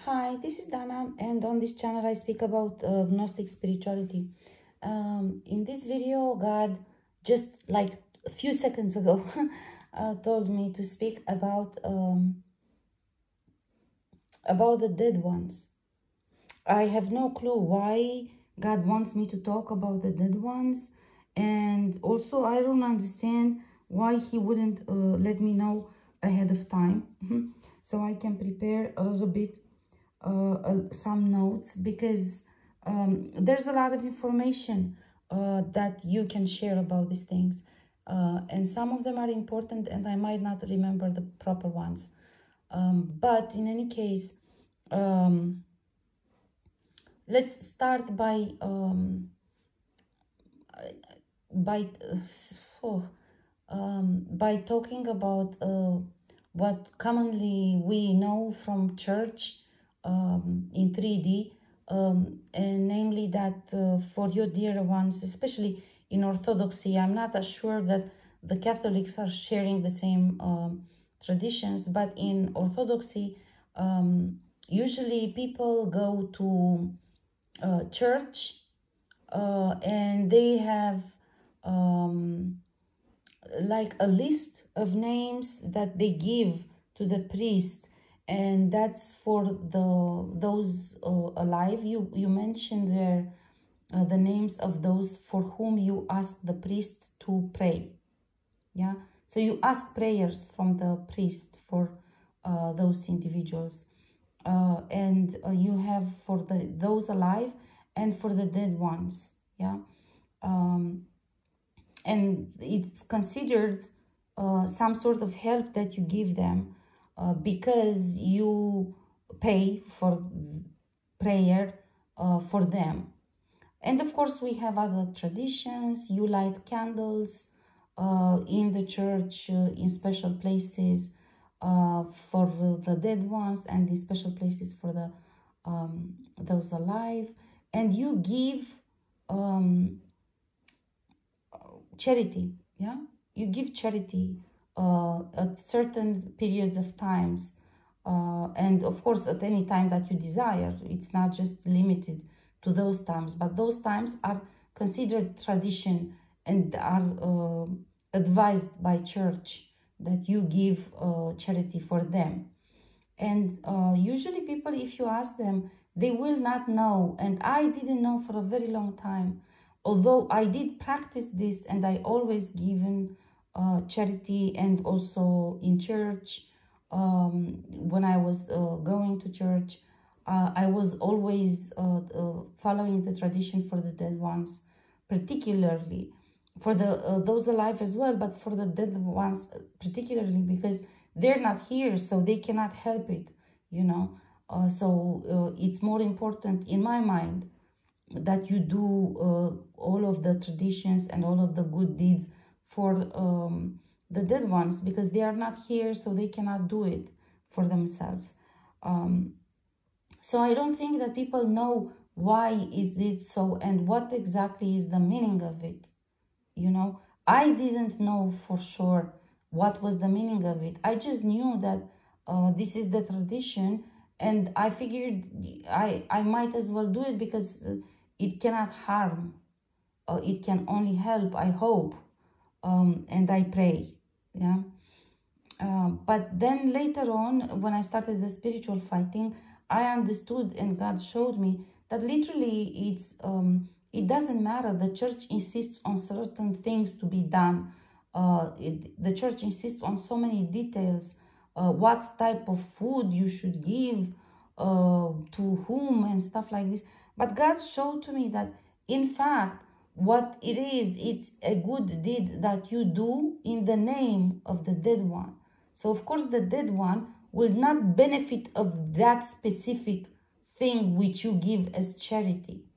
Hi, this is Dana, and on this channel I speak about Gnostic spirituality. In this video, God just like a few seconds ago told me to speak about the dead ones. I have no clue why God wants me to talk about the dead ones, and also I don't understand why He wouldn't let me know ahead of time so I can prepare a little bit some notes, because there's a lot of information that you can share about these things, and some of them are important and I might not remember the proper ones, but in any case, let's start by talking about what commonly we know from church in 3D, and namely that for your dear ones, especially in Orthodoxy, I'm not sure that the Catholics are sharing the same traditions, but in Orthodoxy, usually people go to church and they have like a list of names that they give to the priest, and that's for those alive. You mentioned there the names of those for whom you ask the priest to pray. Yeah, so you ask prayers from the priest for those individuals, and you have for those alive and for the dead ones. Yeah, and it's considered some sort of help that you give them, because you pay for prayer for them. And of course we have other traditions. You light candles in the church, in special places for the dead ones, and in special places for the those alive, and you give charity. Yeah, you give charity at certain periods of times, and of course at any time that you desire. It's not just limited to those times, but those times are considered tradition and are advised by church that you give charity for them. And usually people, if you ask them, they will not know, and I didn't know for a very long time, although I did practice this, and I always given charity, and also in church, when I was going to church, I was always following the tradition for the dead ones, particularly for the those alive as well, but for the dead ones particularly, because they're not here, so they cannot help it, you know. So it's more important in my mind that you do all of the traditions and all of the good deeds for the dead ones, because they are not here, so they cannot do it for themselves. So I don't think that people know why is it so and what exactly is the meaning of it. You know, I didn't know for sure what was the meaning of it. I just knew that this is the tradition, and I figured I might as well do it, because it cannot harm. It can only help, I hope, and I pray. Yeah. But then later on, when I started the spiritual fighting, I understood, and God showed me that literally it doesn't matter. The church insists on certain things to be done. The church insists on so many details, what type of food you should give to whom and stuff like this. But God showed to me that, in fact, what it is, it's a good deed that you do in the name of the dead one. So of course the dead one will not benefit of that specific thing which you give as charity.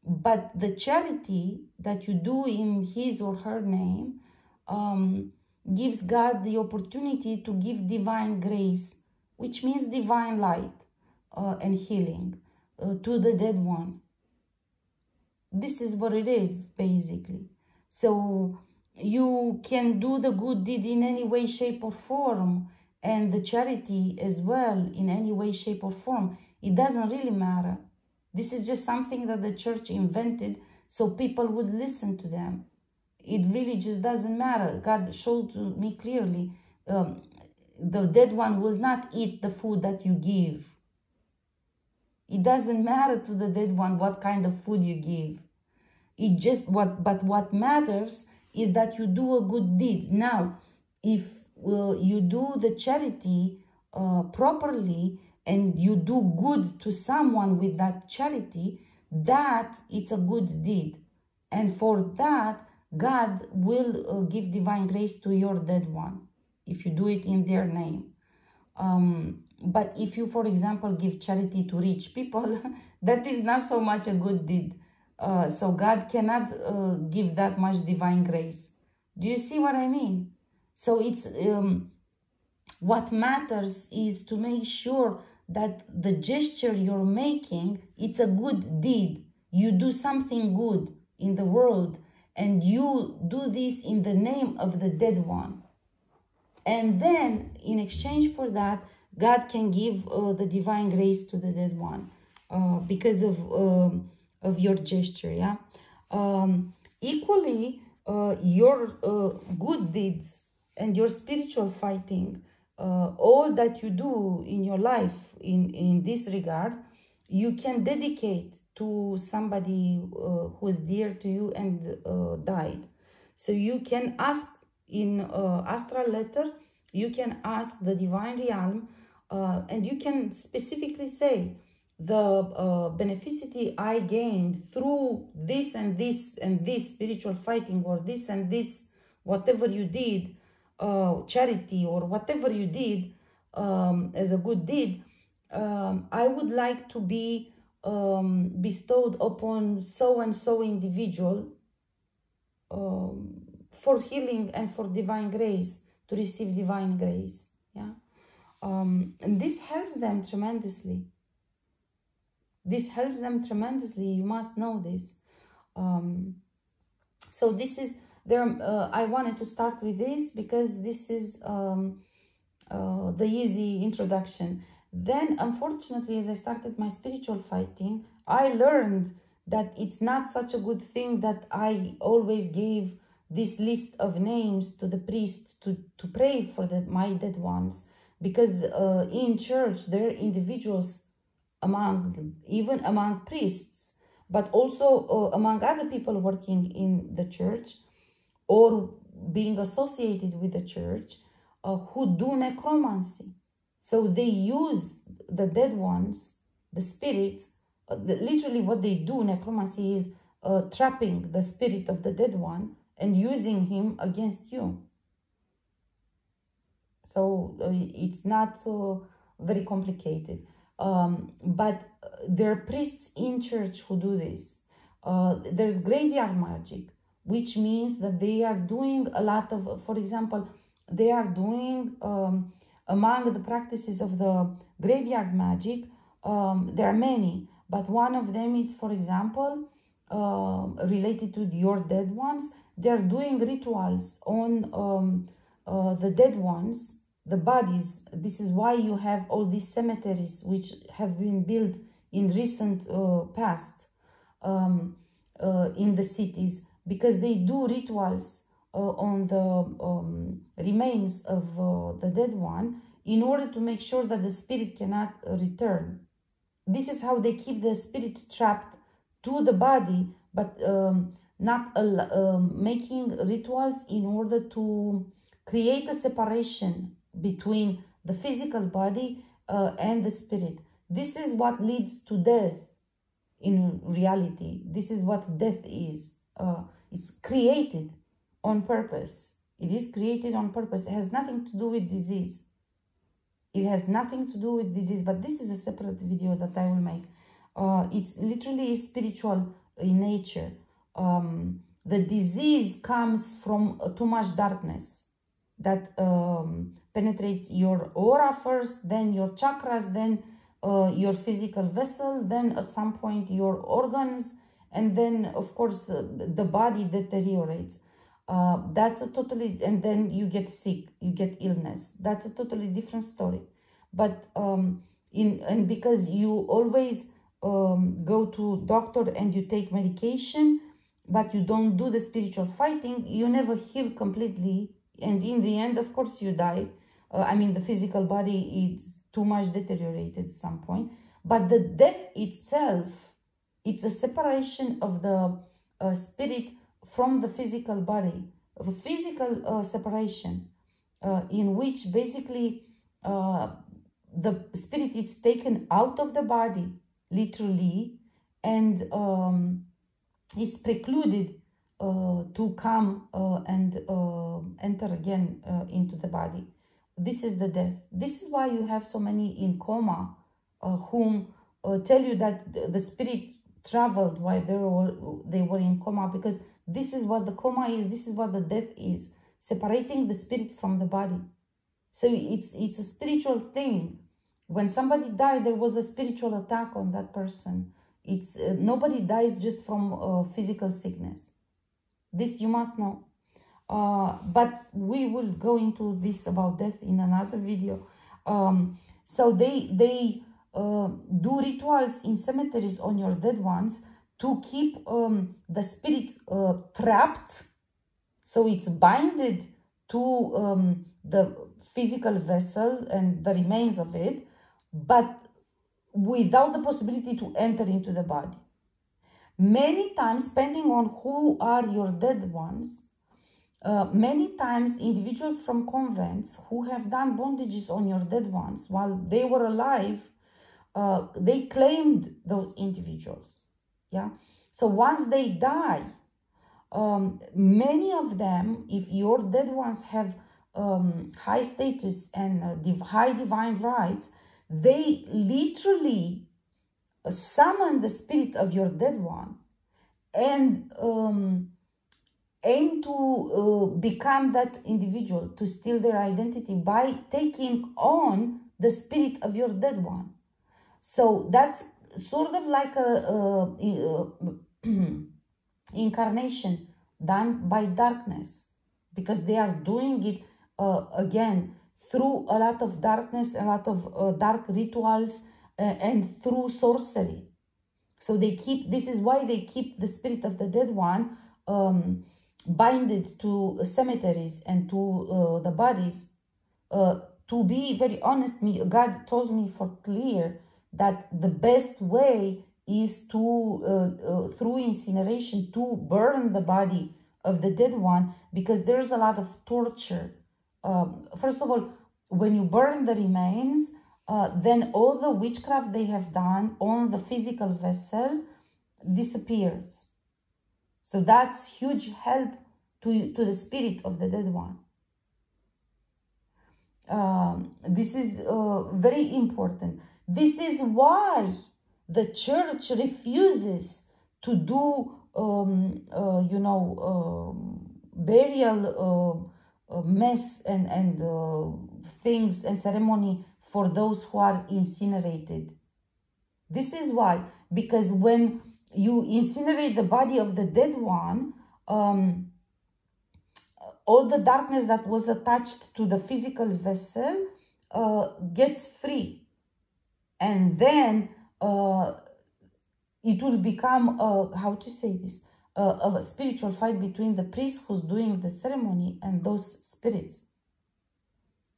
But the charity that you do in his or her name gives God the opportunity to give divine grace, which means divine light and healing to the dead one. This is what it is, basically. So you can do the good deed in any way, shape, or form, and the charity as well in any way, shape or form, it doesn't really matter. This is just something that the church invented so people would listen to them. It really just doesn't matter. God showed to me clearly, the dead one will not eat the food that you give. It doesn't matter to the dead one what kind of food you give. But what matters is that you do a good deed. Now, if you do the charity properly and you do good to someone with that charity, that it's a good deed. And for that, God will give divine grace to your dead one if you do it in their name. But if you, for example, give charity to rich people, that is not so much a good deed. So God cannot give that much divine grace. Do you see what I mean? So it's what matters is to make sure that the gesture you're making, it's a good deed. You do something good in the world, and you do this in the name of the dead one. And then, in exchange for that, God can give the divine grace to the dead one because of your gesture, yeah? Equally, your good deeds and your spiritual fighting, all that you do in your life in this regard, you can dedicate to somebody who is dear to you and died. So you can ask in astral letter, you can ask the divine realm, and you can specifically say, the beneficity I gained through this and this and this spiritual fighting, or this and this, whatever you did, charity or whatever you did as a good deed, I would like to be bestowed upon so and so individual for healing and for divine grace, to receive divine grace. Yeah, and this helps them tremendously. This helps them tremendously. You must know this. So this is there. I wanted to start with this because this is the easy introduction. Then, unfortunately, as I started my spiritual fighting, I learned that it's not such a good thing that I always gave this list of names to the priest to pray for my dead ones, because in church there are individuals even among priests, but also among other people working in the church or being associated with the church, who do necromancy. So they use the dead ones, the spirits, literally what they do, necromancy is trapping the spirit of the dead one and using him against you. So it's not very complicated. But there are priests in church who do this. There's graveyard magic, which means that they are doing a lot of, for example, they are doing, among the practices of the graveyard magic, there are many, but one of them is, for example, related to your dead ones. They're doing rituals on the dead ones, the bodies. This is why you have all these cemeteries which have been built in recent past in the cities, because they do rituals on the remains of the dead one in order to make sure that the spirit cannot return. This is how they keep the spirit trapped to the body, but not making rituals in order to create a separation between the physical body and the spirit. This is what leads to death in reality. This is what death is. It's created on purpose. It is created on purpose. It has nothing to do with disease. It has nothing to do with disease, but this is a separate video that I will make. It's literally spiritual in nature. The disease comes from too much darkness that penetrates your aura first, then your chakras, then your physical vessel, then at some point your organs, and then of course the body deteriorates. That's a totally, and then you get sick, you get illness. That's a totally different story. But and because you always go to doctor and you take medication, but you don't do the spiritual fighting, you never heal completely. And in the end, of course, you die. I mean, the physical body is too much deteriorated at some point. But the death itself, it's a separation of the spirit from the physical body, of a physical separation, in which basically the spirit is taken out of the body, literally, and is precluded to come and enter again into the body. This is the death. This is why you have so many in coma whom tell you that the spirit traveled while they were in coma, because this is what the coma is, this is what the death is, separating the spirit from the body. So it's a spiritual thing. When somebody died, there was a spiritual attack on that person. It's nobody dies just from physical sickness. This you must know. But we will go into this about death in another video. So they do rituals in cemeteries on your dead ones to keep the spirit trapped, so it's binded to the physical vessel and the remains of it, but without the possibility to enter into the body. Many times, depending on who are your dead ones, many times individuals from convents who have done bondages on your dead ones while they were alive, they claimed those individuals. Yeah. So once they die, many of them, if your dead ones have high status and high divine rights, they literally summon the spirit of your dead one and aim to become that individual, to steal their identity by taking on the spirit of your dead one. So that's sort of like a incarnation done by darkness, because they are doing it again through a lot of darkness, a lot of dark rituals, and through sorcery. So they keep, this is why they keep the spirit of the dead one binded to cemeteries and to the bodies. To be very honest, God told me for clear that the best way is to, through incineration, to burn the body of the dead one, because there's a lot of torture. First of all, when you burn the remains, then all the witchcraft they have done on the physical vessel disappears. So that's huge help to the spirit of the dead one. This is very important. This is why the church refuses to do, burial mess and things and ceremony for those who are incinerated. This is why, because when you incinerate the body of the dead one, all the darkness that was attached to the physical vessel gets free. And then it will become, how to say this, a spiritual fight between the priest who's doing the ceremony and those spirits.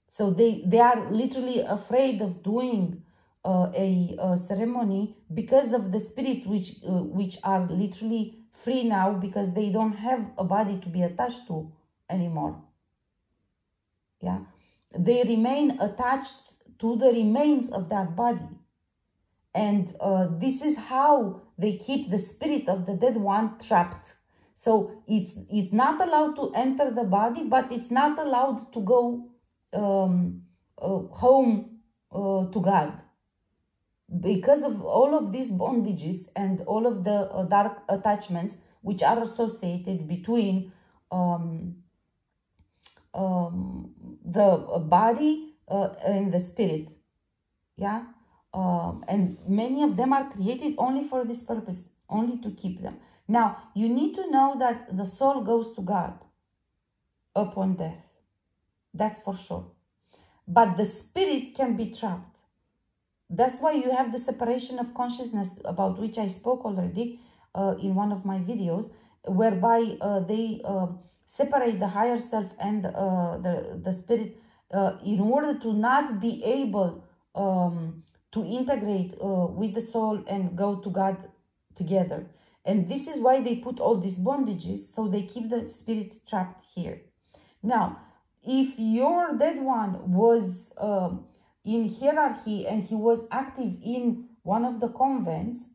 So they are literally afraid of doing a ceremony because of the spirits which are literally free now, because they don't have a body to be attached to anymore. Yeah, they remain attached to the remains of that body, and this is how they keep the spirit of the dead one trapped. So it's not allowed to enter the body, but it's not allowed to go home to God, because of all of these bondages and all of the dark attachments which are associated between the body and the spirit. Yeah. And many of them are created only for this purpose, only to keep them. Now, you need to know that the soul goes to God. upon death. That's for sure. But the spirit can be trapped. That's why you have the separation of consciousness, about which I spoke already in one of my videos, whereby they separate the higher self and the spirit in order to not be able to integrate with the soul and go to God together. And this is why they put all these bondages, so they keep the spirit trapped here. Now, if your dead one was in hierarchy and he was active in one of the convents,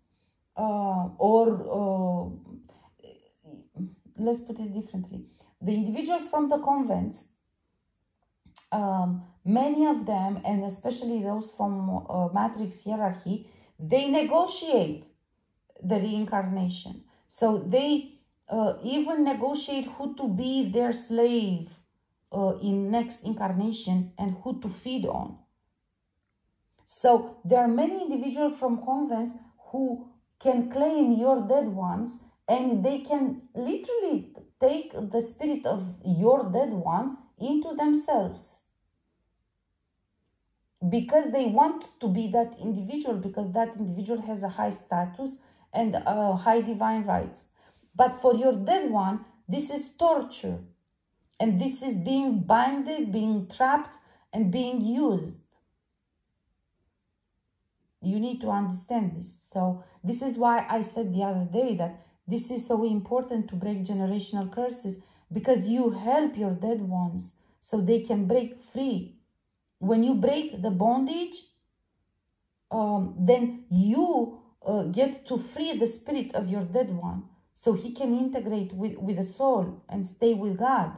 let's put it differently, the individuals from the convents, many of them, and especially those from matrix hierarchy, they negotiate the reincarnation. So they even negotiate who to be their slave in next incarnation and who to feed on. So there are many individuals from convents who can claim your dead ones, and they can literally take the spirit of your dead one into themselves, because they want to be that individual, because that individual has a high status and high divine rights. But for your dead one, this is torture, and this is being binded, being trapped, and being used. You need to understand this. So this is why I said the other day that this is so important to break generational curses, because you help your dead ones so they can break free. When you break the bondage, then you get to free the spirit of your dead one, so he can integrate with the soul and stay with God.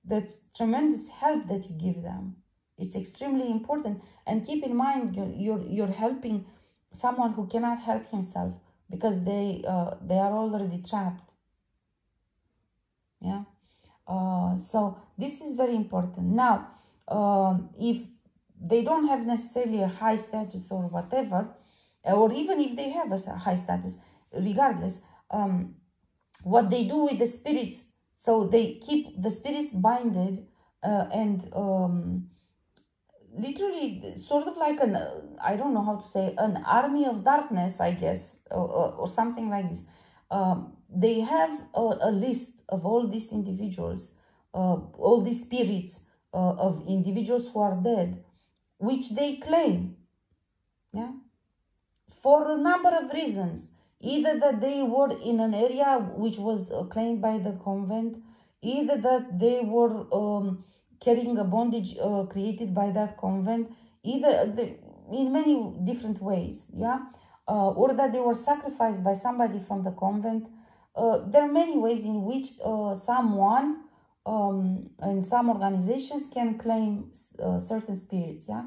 That's tremendous help that you give them. It's extremely important. And keep in mind, you're helping someone who cannot help himself, because they are already trapped. Yeah. So this is very important. Now, if they don't have necessarily a high status or whatever, or even if they have a high status, regardless, what they do with the spirits, so they keep the spirits binded and literally sort of like an, I don't know how to say, an army of darkness, I guess, or something like this. They have a list of all these individuals, all these spirits of individuals who are dead, which they claim, yeah, for a number of reasons. Either that they were in an area which was claimed by the convent, either that they were carrying a bondage created by that convent, in many different ways, yeah, or that they were sacrificed by somebody from the convent. There are many ways in which someone and some organizations can claim certain spirits, yeah.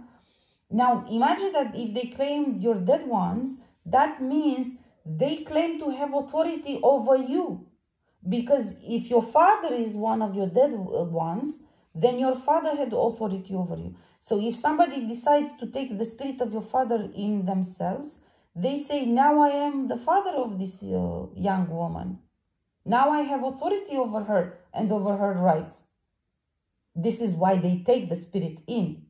Now, imagine that if they claim your dead ones, that means they claim to have authority over you. Because if your father is one of your dead ones, then your father had authority over you. So if somebody decides to take the spirit of your father in themselves, they say, now I am the father of this young woman. Now I have authority over her and over her rights. This is why they take the spirit in.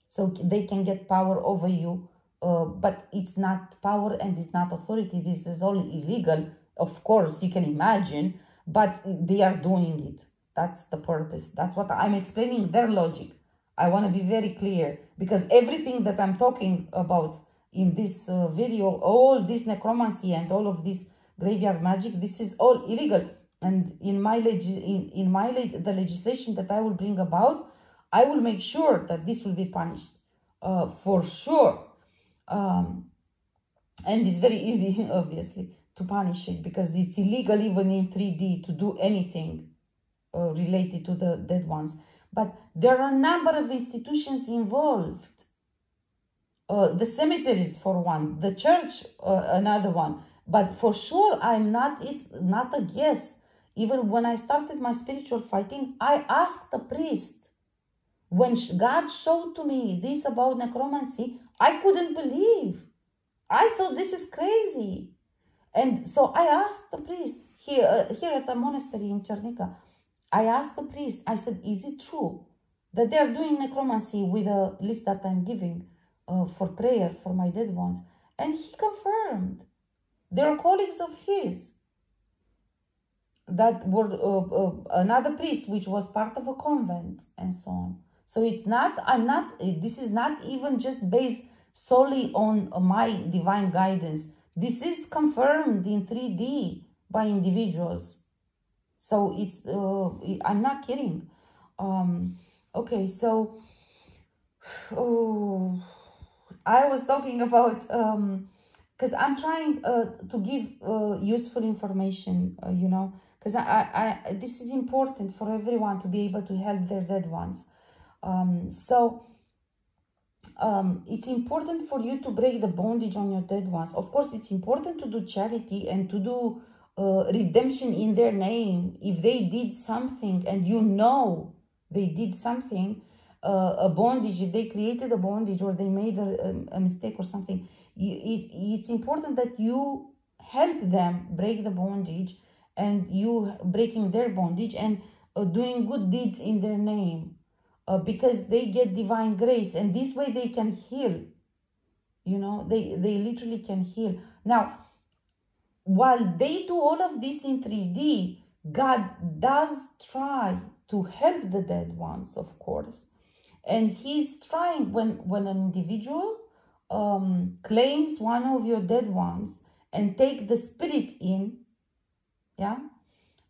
So they can get power over you, but it's not power and it's not authority. This is all illegal, of course, you can imagine, but they are doing it. That's the purpose. That's what I'm explaining, their logic. I want to be very clear, because everything that I'm talking about in this video, all this necromancy and all of this graveyard magic, this is all illegal. And in my the legislation that I will bring about, I will make sure that this will be punished, for sure. And it's very easy, obviously, to punish it, because it's illegal even in 3D to do anything related to the dead ones. But there are a number of institutions involved. The cemeteries, for one, the church, another one. But for sure, it's not a guess. Even when I started my spiritual fighting, I asked the priest. When God showed to me this about necromancy, I couldn't believe. I thought this is crazy. And so I asked the priest here at the monastery in Cernica. I asked the priest, I said, is it true that they are doing necromancy with a list that I'm giving for prayer for my dead ones? And he confirmed. They're colleagues of his that were another priest, which was part of a convent and so on. So it's not, this is not even just based solely on my divine guidance. This is confirmed in 3D by individuals. So it's, I'm not kidding. Okay, so, I was talking about, because I'm trying to give useful information, you know, because this is important for everyone to be able to help their dead ones. It's important for you to break the bondage on your dead ones. Of course, it's important to do charity and to do redemption in their name. If they did something and you know they did something, a bondage, if they created a bondage or they made a mistake or something, it's important that you help them break the bondage and you breaking their bondage and doing good deeds in their name. Because they get divine grace and this way they can heal, you know, they literally can heal. Now, while they do all of this in 3D, God does try to help the dead ones, of course. And he's trying, when an individual claims one of your dead ones and take the spirit in, yeah,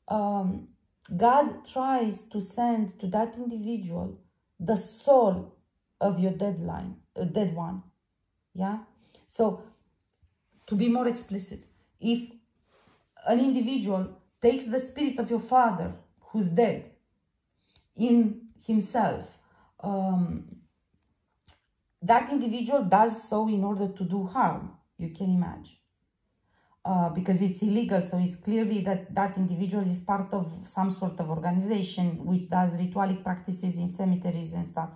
God tries to send to that individual the soul of your dead one, yeah? So, to be more explicit, if an individual takes the spirit of your father who's dead in himself, that individual does so in order to do harm, you can imagine. Because it's illegal, so it's clearly that individual is part of some sort of organization which does ritualic practices in cemeteries and stuff.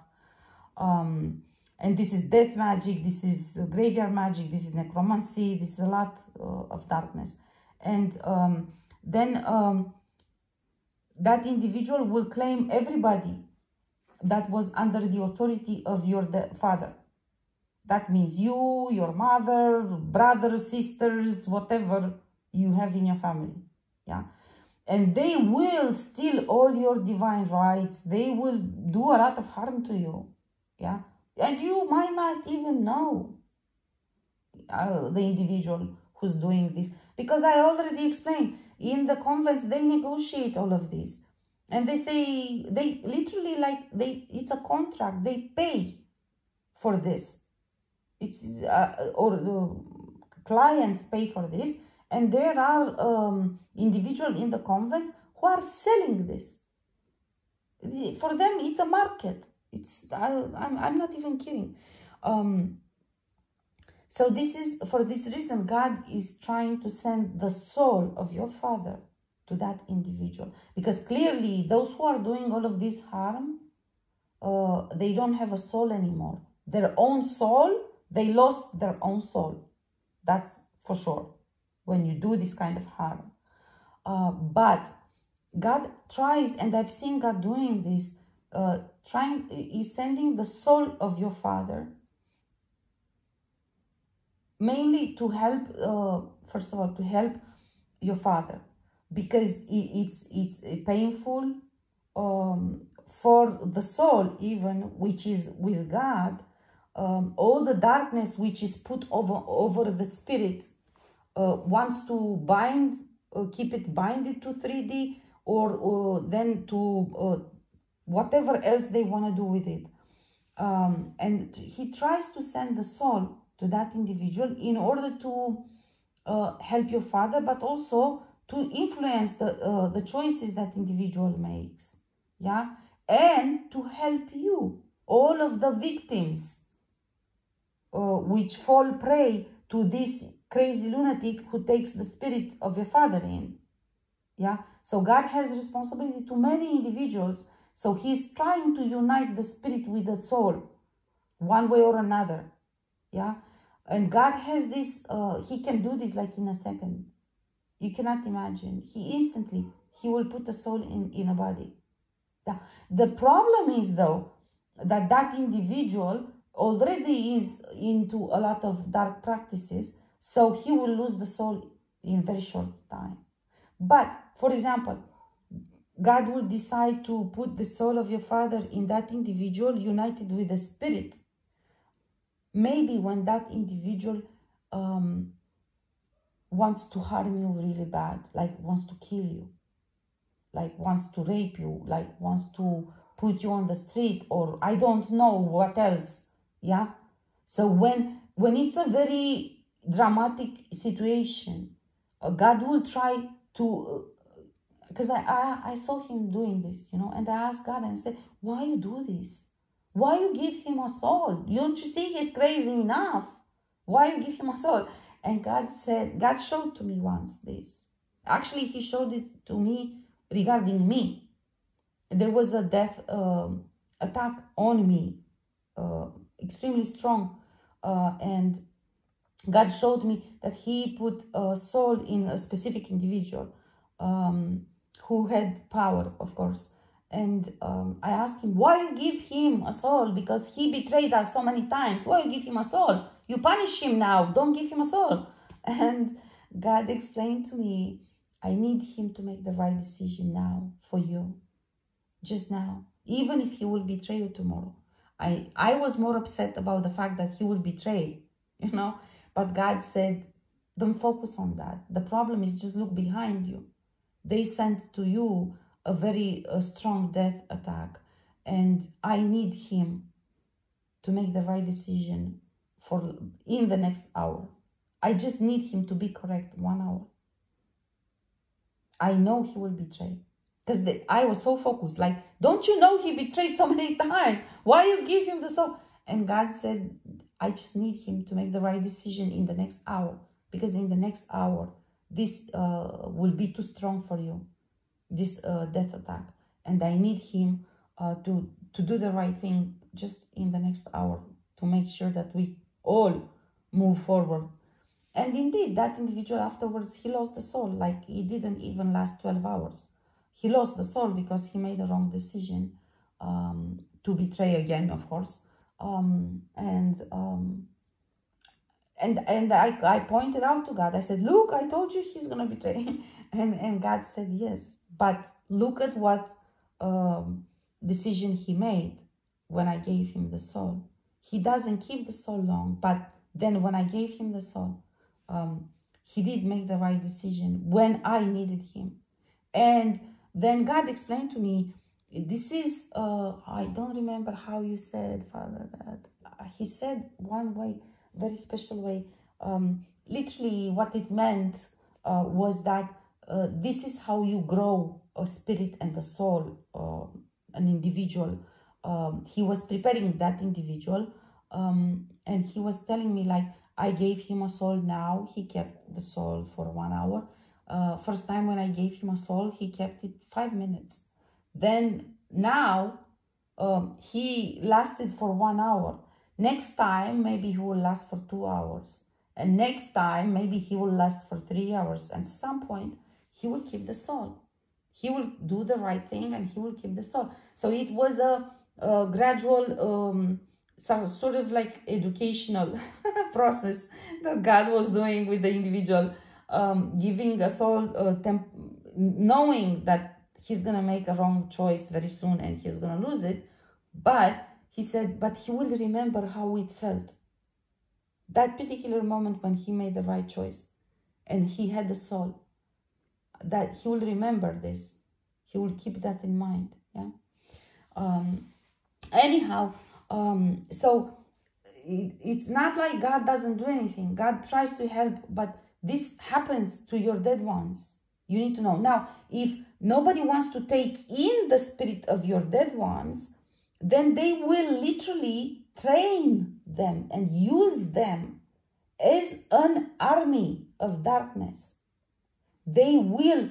And this is death magic, this is graveyard magic, this is necromancy, this is a lot of darkness. And then that individual will claim everybody that was under the authority of your father. That means you, your mother, brothers, sisters, whatever you have in your family, yeah? And they will steal all your divine rights. They will do a lot of harm to you, yeah? And you might not even know the individual who's doing this. Because I already explained, in the convents, they negotiate all of this. And they say, they literally, like, it's a contract. They pay for this. It's or clients pay for this, and there are individuals in the convents who are selling this. For them, it's a market. It's I'm not even kidding. So this is, for this reason, God is trying to send the soul of your father to that individual, because clearly those who are doing all of this harm, they don't have a soul anymore. Their own soul. They lost their own soul. That's for sure when you do this kind of harm. But God tries, and I've seen God doing this, is sending the soul of your father, mainly to help, first of all, to help your father, because it's painful for the soul even, which is with God. All the darkness which is put over the spirit wants to bind, keep it binded to 3D, or then to whatever else they want to do with it. And he tries to send the soul to that individual in order to help your father, but also to influence the choices that individual makes, yeah, and to help you, all of the victims which fall prey to this crazy lunatic who takes the spirit of your father in. Yeah, so God has responsibility to many individuals. So he's trying to unite the spirit with the soul, one way or another. Yeah, and God has this. He can do this like in a second. You cannot imagine. He instantly he will put a soul in a body. The problem is, though, that that individual already is into a lot of dark practices, so he will lose the soul in very short time. But, for example, God will decide to put the soul of your father in that individual united with the spirit. Maybe when that individual wants to harm you really bad, like wants to kill you, like wants to rape you, like wants to put you on the street, or I don't know what else. Yeah. So when it's a very dramatic situation, God will try to, because I saw him doing this, you know, and I asked God and said, why you do this? Why you give him a soul? Don't you see he's crazy enough? Why you give him a soul? And God said, God showed to me once this. Actually, he showed it to me regarding me. There was a death attack on me, extremely strong. And God showed me that he put a soul in a specific individual who had power, of course. And I asked him, why you give him a soul? Because he betrayed us so many times. Why you give him a soul? You punish him now. Don't give him a soul. And God explained to me, I need him to make the right decision now for you. Just now. Even if he will betray you tomorrow. I was more upset about the fact that he will betray, you know. But God said, don't focus on that. The problem is just look behind you. They sent to you a very strong death attack. And I need him to make the right decision in the next hour. I just need him to be correct 1 hour. I know he will betray. Because I was so focused. Like, don't you know he betrayed so many times? Why you give him the soul? And God said, I just need him to make the right decision in the next hour. Because in the next hour, this will be too strong for you. This death attack. And I need him to do the right thing just in the next hour. To make sure that we all move forward. And indeed, that individual afterwards, he lost the soul. Like, it didn't even last 12 hours. He lost the soul because he made a wrong decision to betray again, of course. And I pointed out to God. I said, look, I told you he's going to betray. and God said, yes. But look at what decision he made when I gave him the soul. He doesn't keep the soul long. But then when I gave him the soul, he did make the right decision when I needed him. And then God explained to me, this is, I don't remember how you said, Father, that he said one way, very special way. Literally what it meant was that this is how you grow a spirit and a soul, an individual. He was preparing that individual and he was telling me, like, I gave him a soul now. He kept the soul for 1 hour. First time when I gave him a soul, he kept it 5 minutes. Then now he lasted for 1 hour. Next time, maybe he will last for 2 hours. And next time, maybe he will last for 3 hours. And at some point, he will keep the soul. He will do the right thing and he will keep the soul. So it was a gradual, sort of like educational process that God was doing with the individual. Giving a soul, knowing that he's going to make a wrong choice very soon and he's going to lose it. But he said, but he will remember how it felt. That particular moment when he made the right choice and he had the soul, that he will remember this. He will keep that in mind. Yeah. Anyhow, so it's not like God doesn't do anything. God tries to help, but this happens to your dead ones. You need to know. Now, if nobody wants to take in the spirit of your dead ones, then they will literally train them and use them as an army of darkness. They will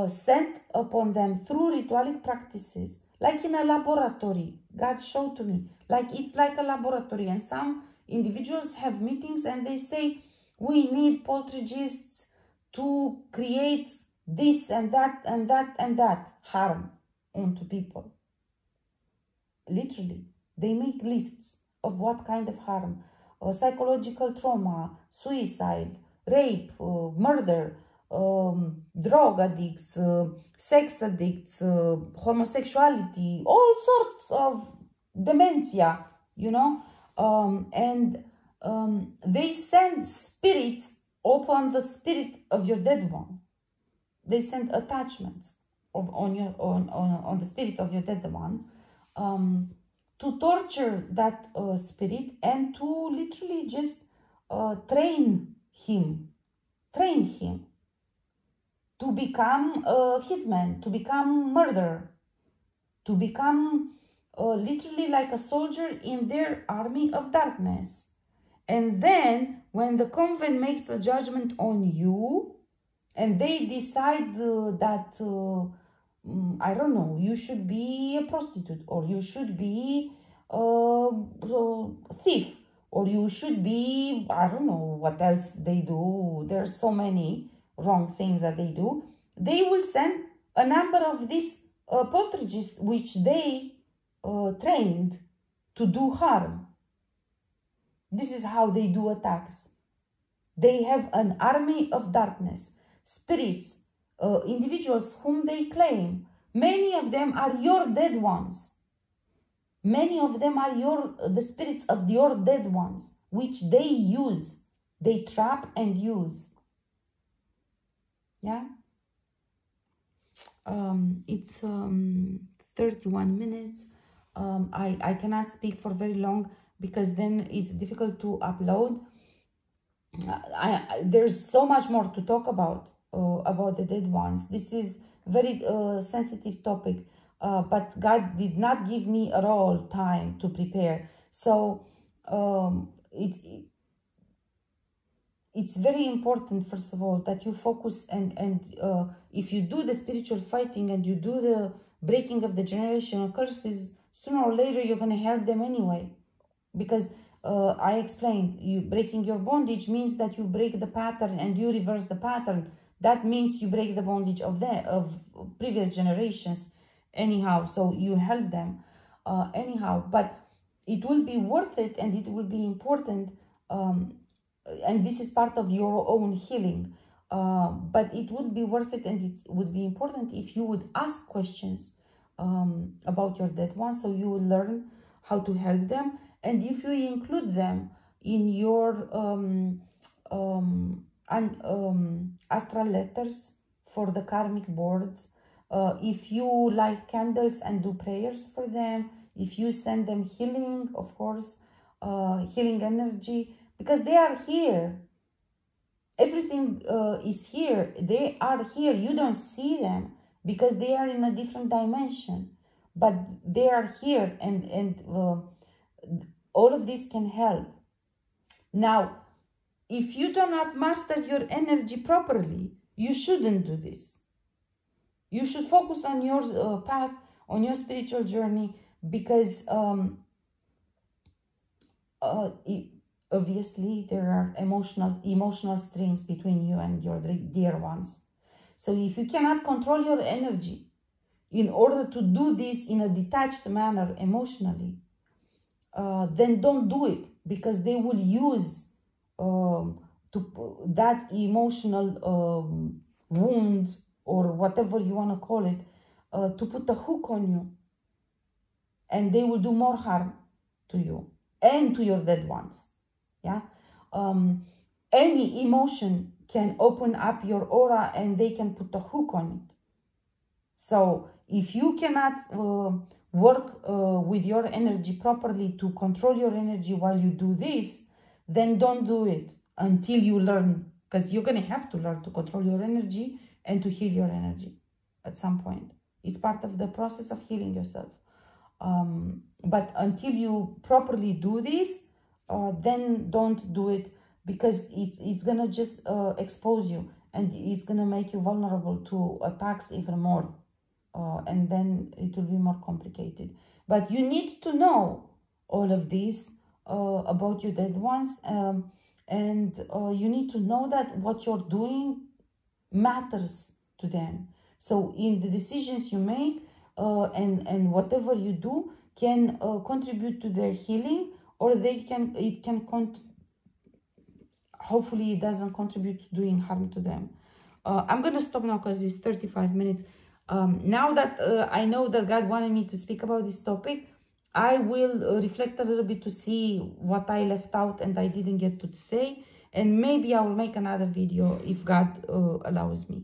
send upon them through ritualic practices, like in a laboratory. God showed to me, like it's like a laboratory, and some individuals have meetings and they say, we need poltergeists to create this and that and that and that harm onto people. Literally, they make lists of what kind of harm, psychological trauma, suicide, rape, murder, drug addicts, sex addicts, homosexuality, all sorts of dementia, you know, and they send spirits upon the spirit of your dead one. They send attachments on the spirit of your dead one, to torture that spirit and to literally just train him to become a hitman, to become murderer, to become literally like a soldier in their army of darkness. And then when the convent makes a judgment on you and they decide that I don't know, you should be a prostitute, or you should be a thief, or you should be, I don't know what else they do. There's so many wrong things that they do. They will send a number of these poltergeists which they trained to do harm. This is how they do attacks. They have an army of darkness, spirits, individuals whom they claim. Many of them are your dead ones. Many of them are the spirits of your dead ones, which they use. They trap and use. Yeah? It's 31 minutes. I cannot speak for very long because then it's difficult to upload. There's so much more to talk about the dead ones. This is very sensitive topic, but God did not give me at all time to prepare. So it's very important, first of all, that you focus and if you do the spiritual fighting and you do the breaking of the generational curses, sooner or later you're going to help them anyway. Because I explained, you breaking your bondage means that you break the pattern and you reverse the pattern. That means you break the bondage of previous generations anyhow. So you help them anyhow. But it will be worth it and it will be important. And this is part of your own healing. But it would be worth it and it would be important if you would ask questions about your dead ones, so you will learn how to help them. And if you include them in your astral letters for the karmic boards, if you light candles and do prayers for them, if you send them healing, of course, healing energy, because they are here. Everything is here. They are here. You don't see them because they are in a different dimension, but they are here, and all of this can help. Now, if you do not master your energy properly, you shouldn't do this. You should focus on your path, on your spiritual journey, because obviously there are emotional strings between you and your dear ones. So if you cannot control your energy in order to do this in a detached manner emotionally, then don't do it, because they will use that emotional wound, or whatever you want to call it, to put a hook on you, and they will do more harm to you and to your dead ones. Yeah, any emotion can open up your aura and they can put a hook on it. So if you cannot work with your energy properly to control your energy while you do this, then don't do it until you learn, because you're going to have to learn to control your energy and to heal your energy at some point. It's part of the process of healing yourself. But until you properly do this, then don't do it, because it's going to just expose you, and it's going to make you vulnerable to attacks even more. And then it will be more complicated. But you need to know all of this about your dead ones, and you need to know that what you're doing matters to them. So in the decisions you make and whatever you do can contribute to their healing, or hopefully it doesn't contribute to doing harm to them. I'm gonna stop now because it's 35 minutes. Now that I know that God wanted me to speak about this topic, I will reflect a little bit to see what I left out and I didn't get to say, and maybe I will make another video if God allows me.